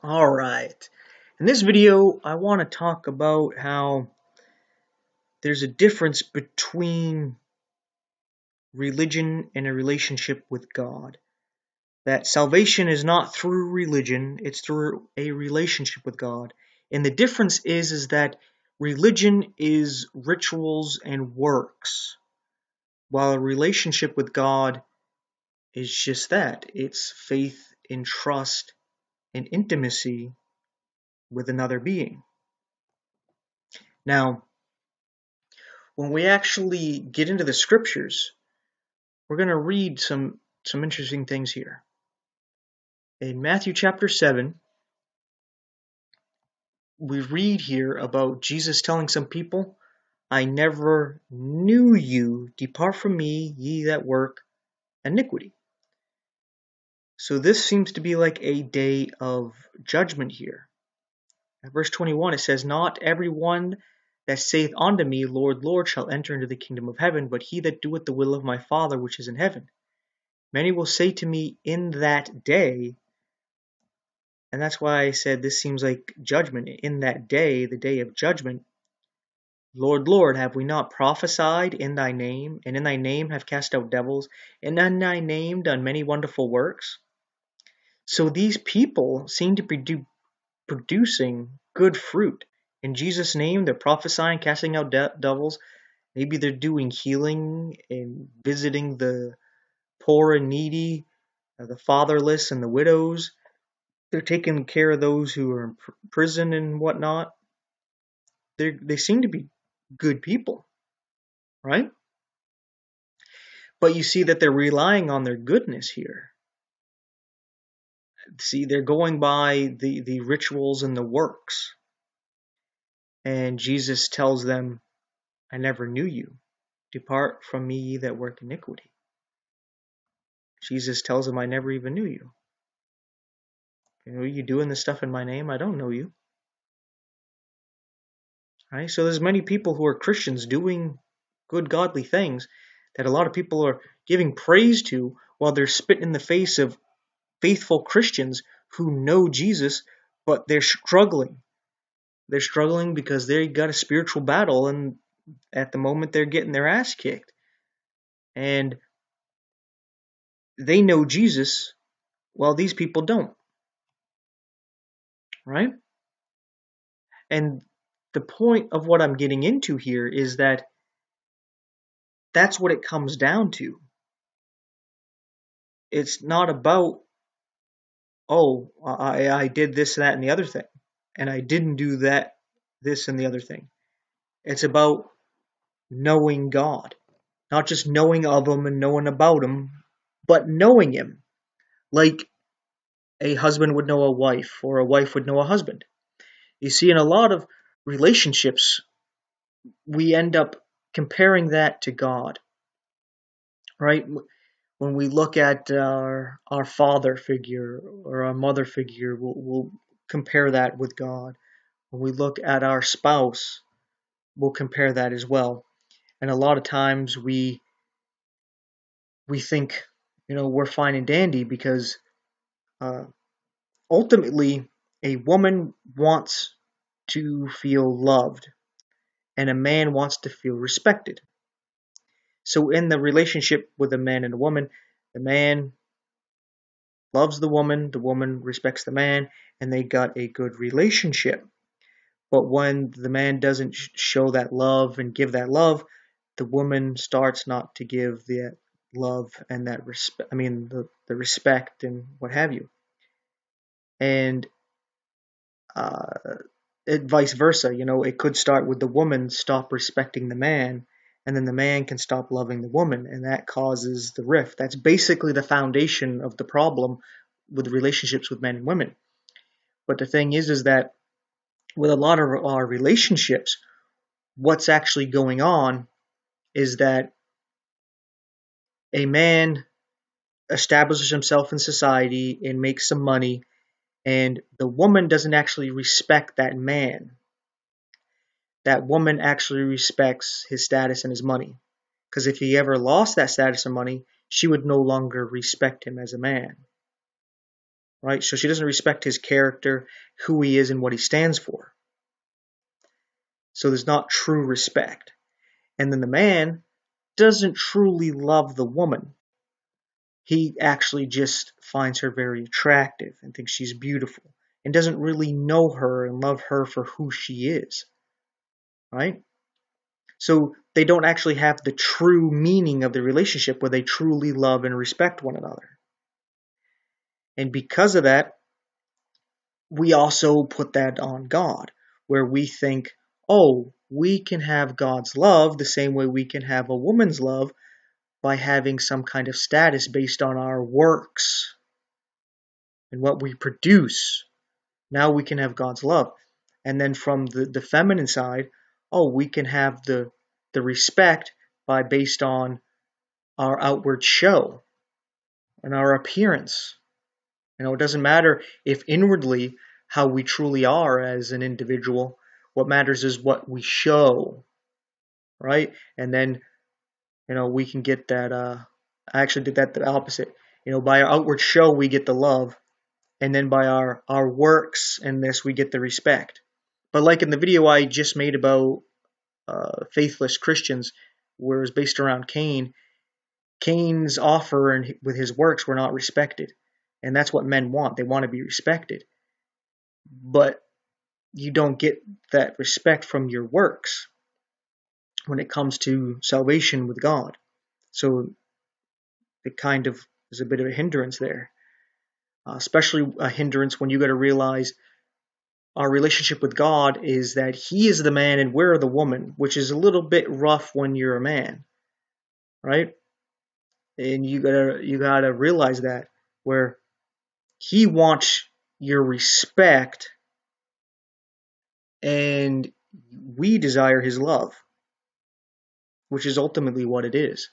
Alright, in this video I want to talk about how there's a difference between religion and a relationship with God. That salvation is not through religion, it's through a relationship with God. And the difference is that religion is rituals and works, while a relationship with God is just that. It's faith and trust and intimacy with another being. Now, when we actually get into the scriptures, we're going to read some interesting things here. In Matthew chapter 7, we read here about Jesus telling some people, I never knew you. Depart from me, ye that work iniquity. So this seems to be like a day of judgment here. At verse 21, it says, Not every one that saith unto me, Lord, Lord, shall enter into the kingdom of heaven, but he that doeth the will of my Father which is in heaven. Many will say to me in that day, and that's why I said this seems like judgment. In that day, the day of judgment, Lord, Lord, have we not prophesied in thy name, and in thy name have cast out devils, and in thy name done many wonderful works? So these people seem to be producing good fruit. In Jesus' name, they're prophesying, casting out devils. Maybe they're doing healing and visiting the poor and needy, the fatherless and the widows. They're taking care of those who are in prison and whatnot. They seem to be good people, right? But you see that they're relying on their goodness here. See, they're going by the rituals and the works. And Jesus tells them, I never knew you. Depart from me, ye that work iniquity. Jesus tells them, I never even knew you. Are you doing this stuff in my name? I don't know you. Right? So there's many people who are Christians doing good godly things that a lot of people are giving praise to while they're spitting in the face of faithful Christians who know Jesus, but they're struggling. They're struggling because they got a spiritual battle, and at the moment they're getting their ass kicked. And they know Jesus while these people don't. Right? And the point of what I'm getting into here is that that's what it comes down to. It's not about, oh, I did this, that, and the other thing, and I didn't do that, this, and the other thing. It's about knowing God, not just knowing of Him and knowing about Him, but knowing Him, like a husband would know a wife, or a wife would know a husband. You see, in a lot of relationships, we end up comparing that to God, right? When we look at our father figure or our mother figure, we'll compare that with God. When we look at our spouse, we'll compare that as well. And a lot of times we think, we're fine and dandy because uh, ultimately a woman wants to feel loved and a man wants to feel respected. So in the relationship with a man and a woman, the man loves the woman respects the man, and they got a good relationship. But when the man doesn't show that love and give that love, the woman starts not to give that love and that respect. I mean, the respect and what have you. And uh, vice versa. It could start with the woman stop respecting the man, and then the man can stop loving the woman, and that causes the rift. That's basically the foundation of the problem with relationships with men and women. But the thing is that with a lot of our relationships, what's actually going on is that a man establishes himself in society and makes some money, and the woman doesn't actually respect that man. That woman actually respects his status and his money. Because if he ever lost that status or money, she would no longer respect him as a man. right? So she doesn't respect his character, who he is, and what he stands for. So there's not true respect. And then the man doesn't truly love the woman. He actually just finds her very attractive and thinks she's beautiful and doesn't really know her and love her for who she is, right? So they don't actually have the true meaning of the relationship where they truly love and respect one another. And because of that, we also put that on God, where we think, oh, we can have God's love the same way we can have a woman's love by having some kind of status based on our works and what we produce. Now we can have God's love. And then from the feminine side, oh, we can have the respect by based on our outward show and our appearance. It doesn't matter if inwardly how we truly are as an individual. What matters is what we show, right? And then, we can get that. I actually did that the opposite. By our outward show, we get the love. And then by our works in this, we get the respect. But like in the video I just made about faithless Christians, where it was based around Cain, Cain's offer and with his works were not respected. And that's what men want. They want to be respected. But you don't get that respect from your works when it comes to salvation with God. So it kind of is a bit of a hindrance there. Especially a hindrance when you got to realize our relationship with God is that He is the man and we're the woman, which is a little bit rough when you're a man, right? And you gotta realize that, where He wants your respect and we desire His love, which is ultimately what it is.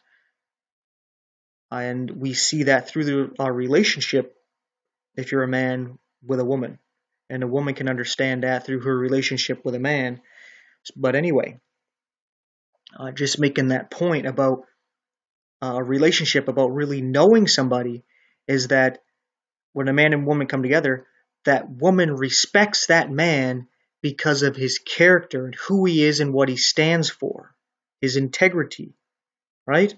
And we see that through our relationship if you're a man with a woman. And a woman can understand that through her relationship with a man. But anyway, just making that point about a relationship, about really knowing somebody, is that when a man and woman come together, that woman respects that man because of his character and who he is and what he stands for, his integrity, right?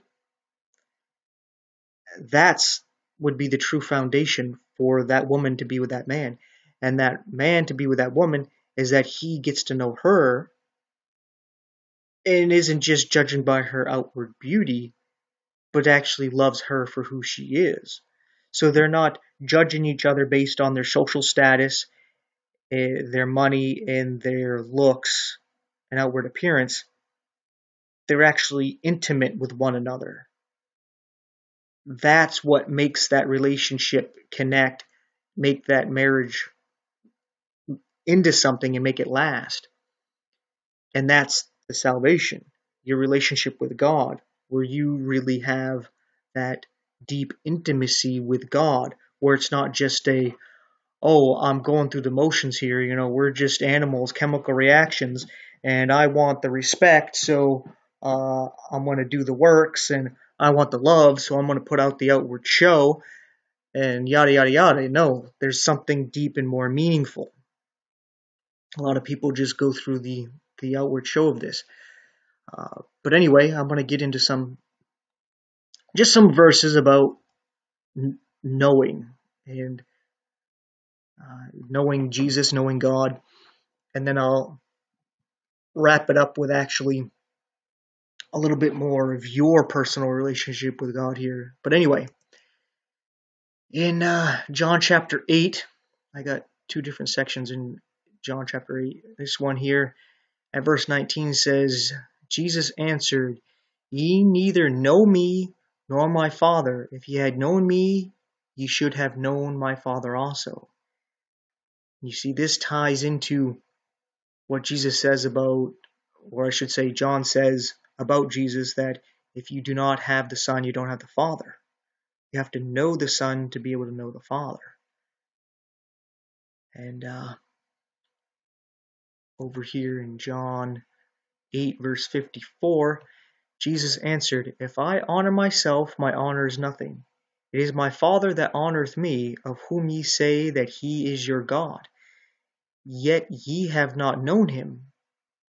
That's would be the true foundation for that woman to be with that man. And that man to be with that woman is that he gets to know her and isn't just judging by her outward beauty, but actually loves her for who she is. So they're not judging each other based on their social status, their money, and their looks and outward appearance. They're actually intimate with one another. That's what makes that relationship connect, make that marriage into something and make it last. And that's the salvation, your relationship with God, where you really have that deep intimacy with God, where it's not just I'm going through the motions here, we're just animals, chemical reactions, and I want the respect, so I'm going to do the works, and I want the love, so I'm going to put out the outward show, and yada, yada, yada. No, there's something deep and more meaningful. A lot of people just go through the outward show of this. But anyway, I'm going to get into some verses about knowing and knowing Jesus, knowing God, and then I'll wrap it up with actually a little bit more of your personal relationship with God here. But anyway, in John chapter 8, I got two different sections in John chapter 8. This one here at verse 19 says, Jesus answered, Ye neither know me nor my Father. If ye had known me, ye should have known my Father also. You see, this ties into what Jesus says about, or I should say John says about Jesus, that if you do not have the Son, you don't have the Father. You have to know the Son to be able to know the Father. And over here in John 8, verse 54, Jesus answered, If I honor myself, my honor is nothing. It is my Father that honoureth me, of whom ye say that he is your God. Yet ye have not known him,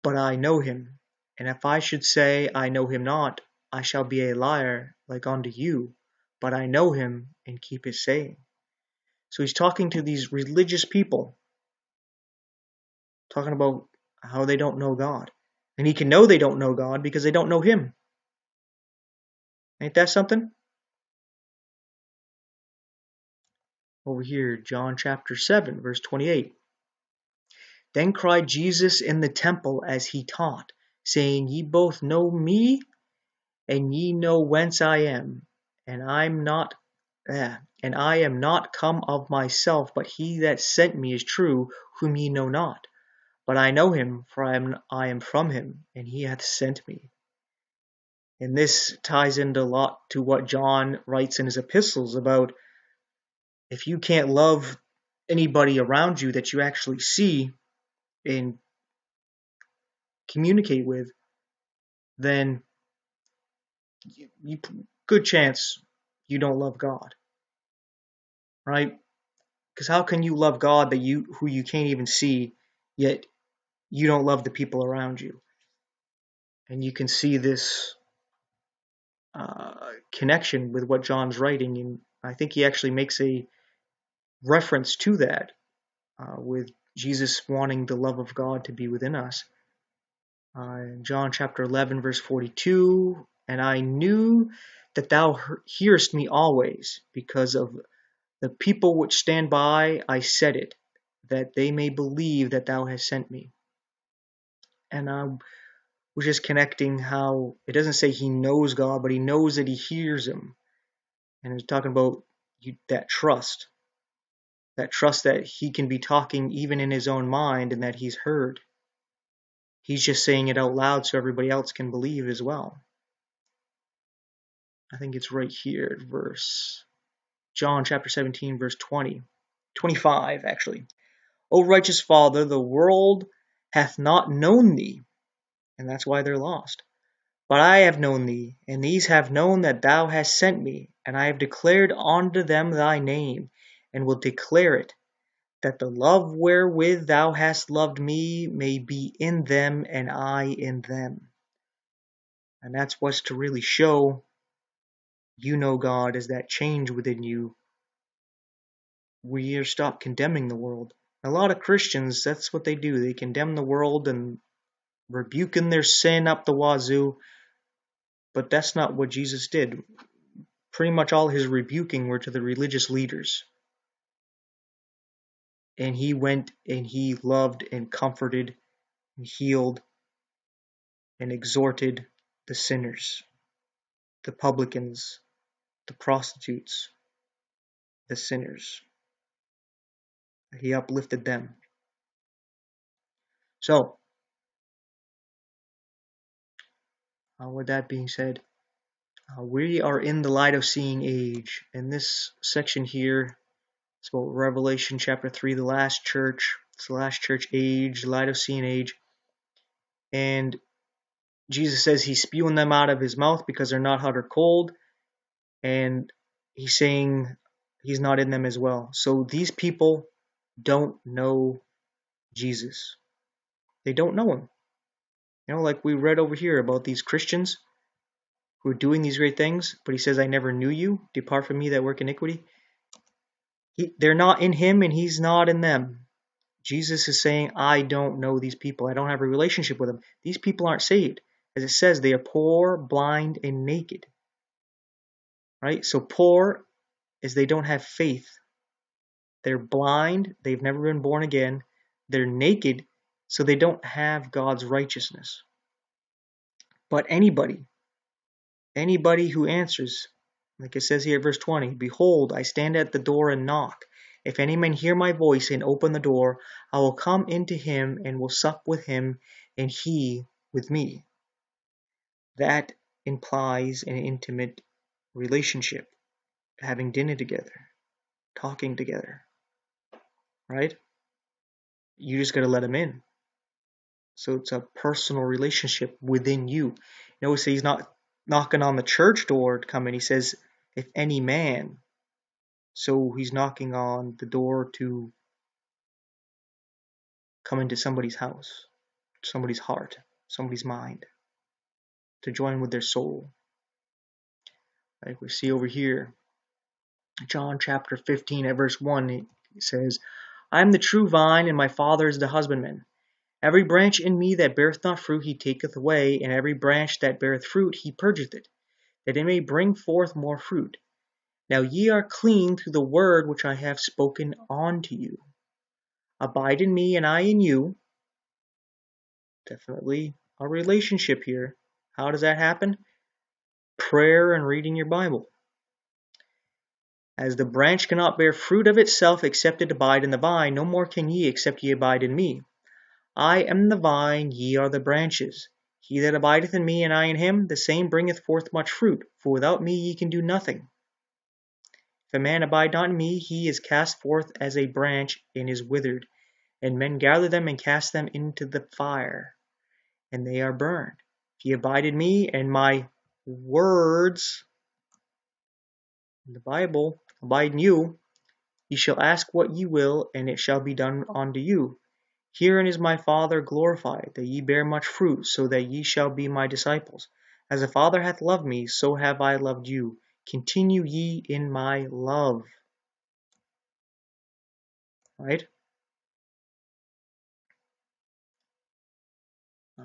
but I know him. And if I should say I know him not, I shall be a liar like unto you. But I know him and keep his saying. So he's talking to these religious people, talking about how they don't know God. And he can know they don't know God because they don't know him. Ain't that something? Over here, John chapter 7, verse 28. Then cried Jesus in the temple as he taught, saying, Ye both know me, and ye know whence I am, and I am not come of myself, but he that sent me is true, whom ye know not. But I know him, for I am from him, and he hath sent me. And this ties into a lot to what John writes in his epistles about if you can't love anybody around you that you actually see and communicate with, then good chance you don't love God, right? Because how can you love God who you can't even see, yet you don't love the people around you? And you can see this connection with what John's writing, and I think he actually makes a reference to that with Jesus wanting the love of God to be within us. In John chapter 11, verse 42, and I knew that thou hearest me always, because of the people which stand by I said it, that they may believe that thou hast sent me. And I was just connecting how it doesn't say he knows God, but he knows that he hears him. And it's talking about that trust that he can be talking even in his own mind and that he's heard. He's just saying it out loud so everybody else can believe as well. I think it's right here at John chapter 17, verse 25 actually. O righteous Father, the world hath not known thee, and that's why they're lost. But I have known thee, and these have known that thou hast sent me, and I have declared unto them thy name, and will declare it, that the love wherewith thou hast loved me may be in them, and I in them. And that's what's to really show you know God, is that change within you, where you stop condemning the world. A lot of Christians, that's what they do. They condemn the world and rebuking their sin up the wazoo, but that's not what Jesus did. Pretty much all his rebuking were to the religious leaders. And he went and he loved and comforted and healed and exhorted the sinners, the publicans, the prostitutes, the sinners. He uplifted them. So, with that being said, we are in the light of seeing age. And this section here is about Revelation chapter 3, the last church. It's the last church age, the light of seeing age. And Jesus says he's spewing them out of his mouth because they're not hot or cold. And he's saying he's not in them as well. So these people don't know Jesus. They don't know him. Like we read over here about these Christians who are doing these great things, but he says, I never knew you. Depart from me that work iniquity. They're not in him and he's not in them. Jesus is saying, I don't know these people. I don't have a relationship with them. These people aren't saved. As it says, they are poor, blind, and naked. Right? So poor is they don't have faith. They're blind. They've never been born again. They're naked, so they don't have God's righteousness. But anybody who answers, like it says here, verse 20, Behold, I stand at the door and knock. If any man hear my voice and open the door, I will come into him and will sup with him, and he with me. That implies an intimate relationship, having dinner together, talking together, right? You just got to let him in. So it's a personal relationship within you. Notice he's not knocking on the church door to come in. He says, if any man. So he's knocking on the door to come into somebody's house, somebody's heart, somebody's mind, to join with their soul. Like we see over here, John chapter 15 at verse 1, it says, I am the true vine, and my Father is the husbandman. Every branch in me that beareth not fruit he taketh away, and every branch that beareth fruit he purgeth it, that it may bring forth more fruit. Now ye are clean through the word which I have spoken unto you. Abide in me, and I in you. Definitely a relationship here. How does that happen? Prayer and reading your Bible. As the branch cannot bear fruit of itself except it abide in the vine, no more can ye except ye abide in me. I am the vine, ye are the branches. He that abideth in me, and I in him, the same bringeth forth much fruit, for without me ye can do nothing. If a man abide not in me, he is cast forth as a branch, and is withered, and men gather them and cast them into the fire, and they are burned. If ye abide in me, and my words, in the Bible, abide in you, ye shall ask what ye will, and it shall be done unto you. Herein is my Father glorified, that ye bear much fruit, so that ye shall be my disciples. As the Father hath loved me, so have I loved you. Continue ye in my love. Right?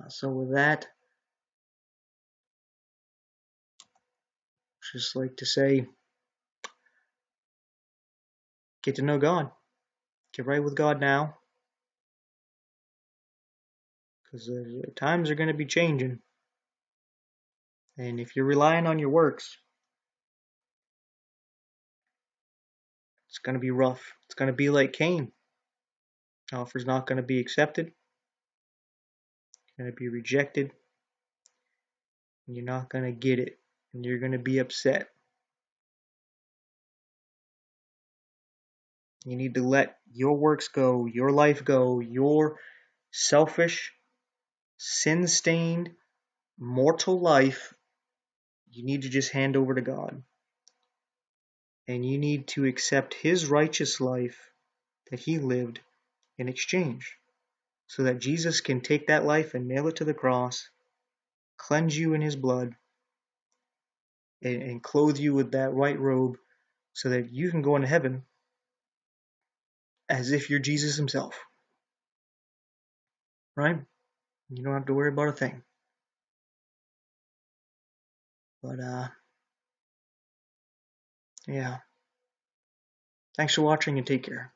So with that, just like to say, get to know God. Get right with God now, because the times are going to be changing. And if you're relying on your works, it's going to be rough. It's going to be like Cain. Offer's not going to be accepted. It's going to be rejected. And you're not going to get it. And you're going to be upset. You need to let your works go, your life go, your selfish, sin-stained, mortal life. You need to just hand over to God. And you need to accept His righteous life that He lived in exchange, so that Jesus can take that life and nail it to the cross, cleanse you in His blood, and clothe you with that white robe, so that you can go into heaven as if you're Jesus Himself. Right? You don't have to worry about a thing. But, yeah. Thanks for watching, and take care.